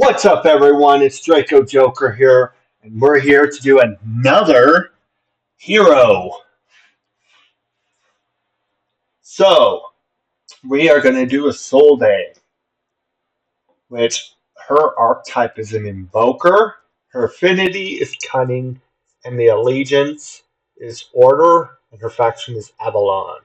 What's up, everyone? It's Draco Joker here, and we're here to do another hero. So, we are going to do Isolde, which her archetype is an invoker, her affinity is cunning, and the allegiance is order, and her faction is Avalon.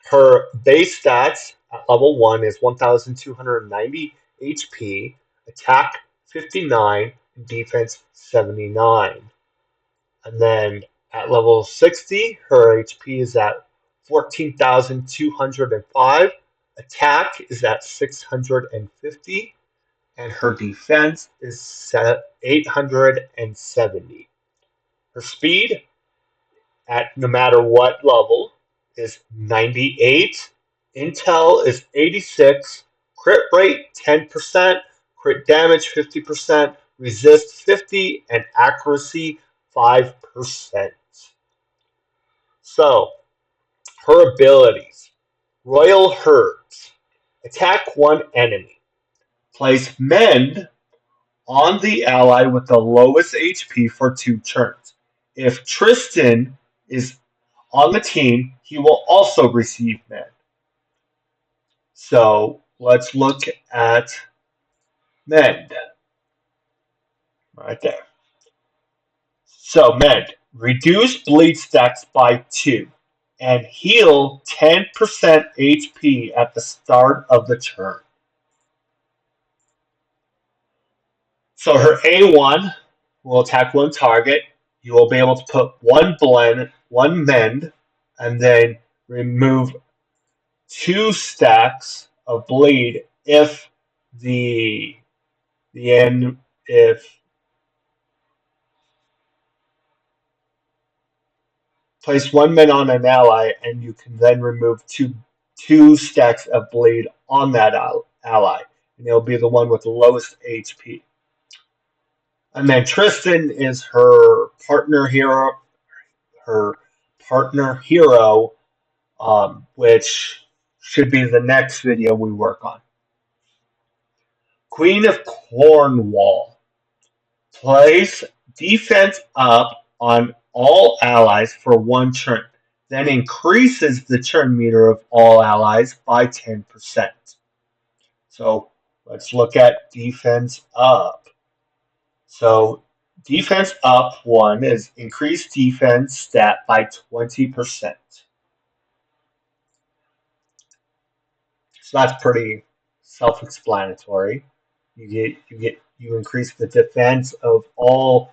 Her base stats at level 1 is 1,290 HP, attack 59, and defense 79. And then at level 60, her HP is at 14,205, attack is at 650, and her defense is set 870. Her speed at no matter what level is 98, intel is 86, crit rate 10%, crit damage 50%, resist 50, and accuracy 5%. So, her abilities. Royal Herds. Attack one enemy. Place Mend on the ally with the lowest HP for 2 turns. If Tristan is on the team, he will also receive Mend. So let's look at Mend. Right there. So Mend. Reduce bleed stacks by 2 and heal 10% HP at the start of the turn. So her A1 will attack one target. You will be able to put one mend, and then remove 2 stacks of bleed if place one mend on an ally, and you can then remove two stacks of bleed on that ally, and it'll be the one with the lowest HP. And then Tristan is her partner hero, which should be the next video we work on. Queen of Cornwall. Place defense up on all allies for 1 turn, then increases the turn meter of all allies by 10%. So let's look at defense up. So defense up 1 is increased defense stat by 20%. So that's pretty self-explanatory. You increase the defense of all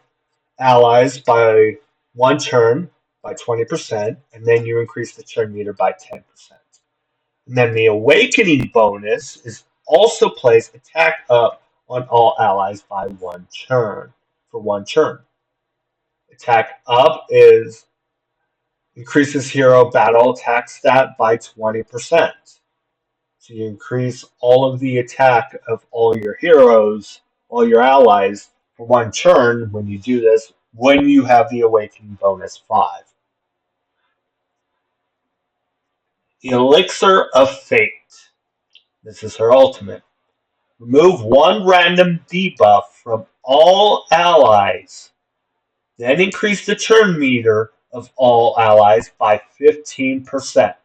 allies by 1 turn by 20%, and then you increase the turn meter by 10%. And then the awakening bonus is also place attack up on all allies by 1 turn for 1 turn. Attack up increases hero battle attack stat by 20%. So you increase all of the attack of all your heroes, all your allies, for 1 turn when you do this, when you have the Awakening bonus 5. Elixir of Fate. This is her ultimate. Remove 1 random debuff from all allies. Then increase the turn meter of all allies by 15%.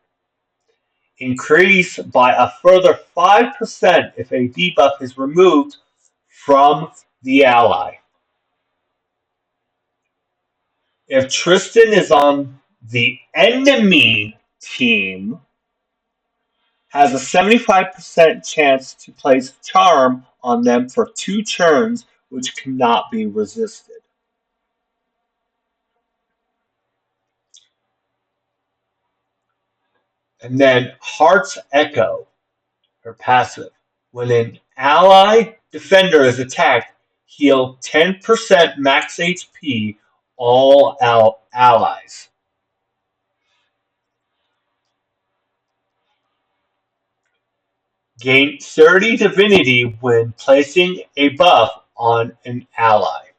Increase by a further 5% if a debuff is removed from the ally. If Tristan is on the enemy team, has a 75% chance to place Charm on them for 2 turns, which cannot be resisted. And then Heart's Echo, her passive. When an ally defender is attacked, heal 10% max HP all allies. Gain 30 divinity when placing a buff on an ally.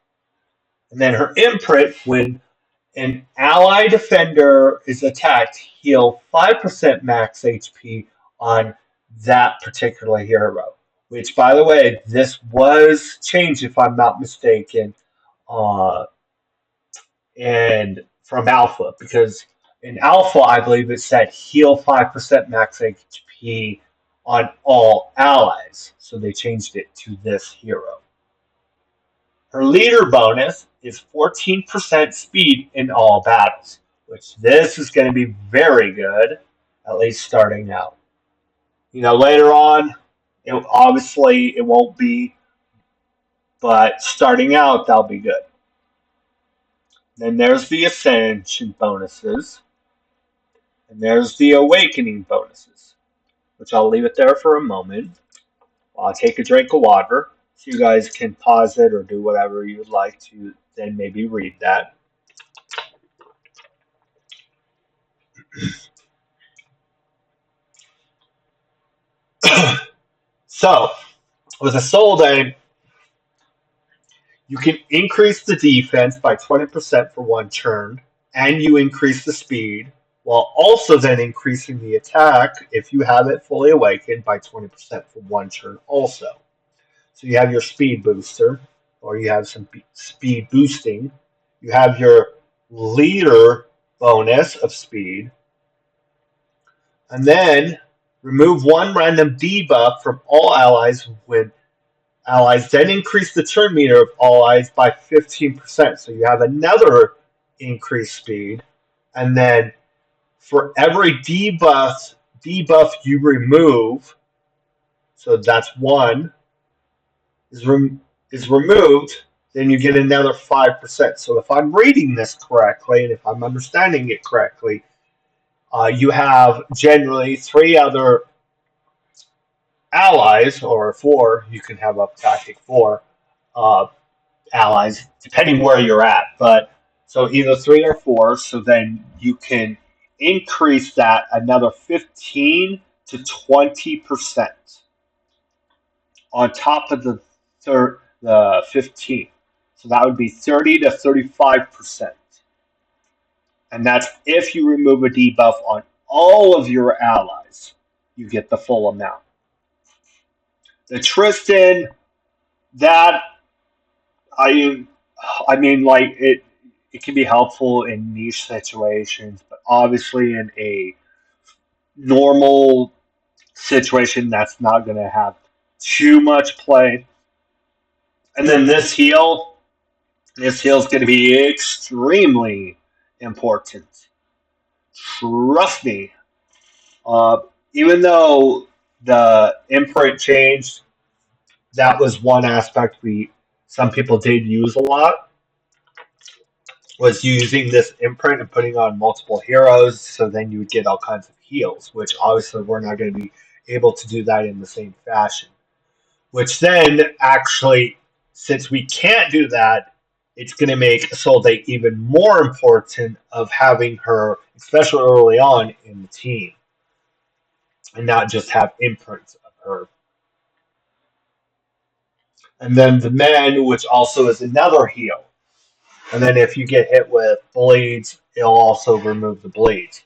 And then her imprint, when an ally defender is attacked, heal 5% max HP on that particular hero. Which, by the way, this was changed, if I'm not mistaken, uh, and from Alpha, because in Alpha, I believe it said heal 5% max HP on all allies. So they changed it to this hero. Her leader bonus is 14% speed in all battles, which this is going to be very good, at least starting out. Later on, obviously it won't be, but starting out, that'll be good. Then there's the Ascension bonuses, and there's the Awakening bonuses, which I'll leave it there for a moment while I take a drink of water. So you guys can pause it or do whatever you'd like to, then maybe read that. So, with Isolde, you can increase the defense by 20% for one turn, and you increase the speed, while also then increasing the attack if you have it fully awakened by 20% for one turn also. So you have your speed booster, or you have some speed boosting. You have your leader bonus of speed, and then remove one random debuff from all allies when allies, then increase the turn meter of all allies by 15%. So you have another increased speed. And then for every debuff you remove, so that's one, is removed, then you get another 5%. So if I'm reading this correctly, and if I'm understanding it correctly, you have generally three other allies, or four, you can have up tactic four, uh, allies, depending where you're at. But so either three or four, so then you can increase that another 15 to 20% on top of the 15. So that would be 30 to 35%. And that's if you remove a debuff on all of your allies, you get the full amount. The Tristan, that I I mean, like it can be helpful in niche situations, but obviously in a normal situation, that's not going to have too much play. And then this heal is going to be extremely important. Trust me. Uh, Even though the imprint changed, that was one aspect we some people did use a lot, was using this imprint and putting on multiple heroes, so then you would get all kinds of heals, which obviously we're not going to be able to do that in the same fashion. Which then actually, since we can't do that, it's going to make Isolde even more important of having her, especially early on in the team, and not just have imprints of her. And then the men, which also is another heal. And then if you get hit with bleeds, it'll also remove the bleeds.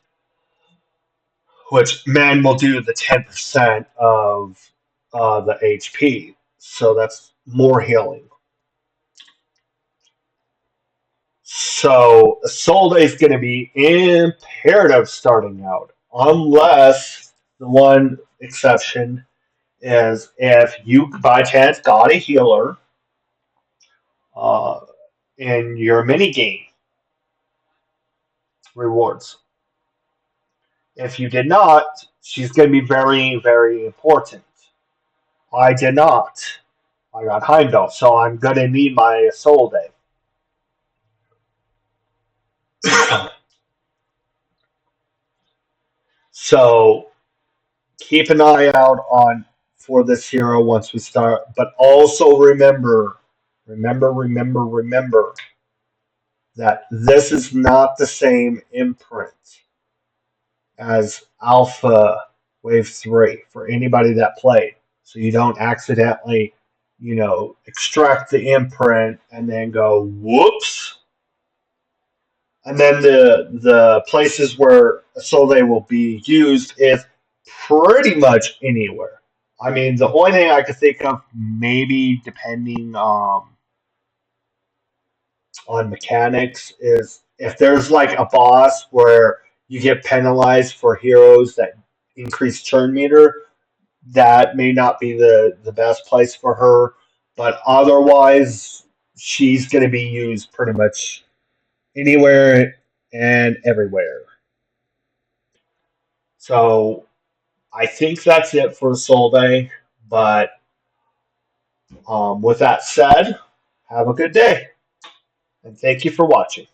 Which men will do the 10% of the HP. So that's more healing. So Isolde is going to be imperative starting out. Unless the one exception is if you by chance got a healer uh, in your mini game rewards. If you did not, she's going to be very, very important. I did not. I got Heimdall, so I'm going to need my Isolde. So keep an eye out on for this hero once we start. But also remember that this is not the same imprint as Alpha Wave 3 for anybody that played. So you don't accidentally, extract the imprint and then go, whoops. And then the places where Isolde will be used is pretty much anywhere. I mean, the only thing I could think of, maybe depending on mechanics, is if there's like a boss where you get penalized for heroes that increase turn meter, that may not be the best place for her. But otherwise, she's going to be used pretty much anywhere and everywhere. So I think that's it for Solday. But with that said, have a good day and thank you for watching.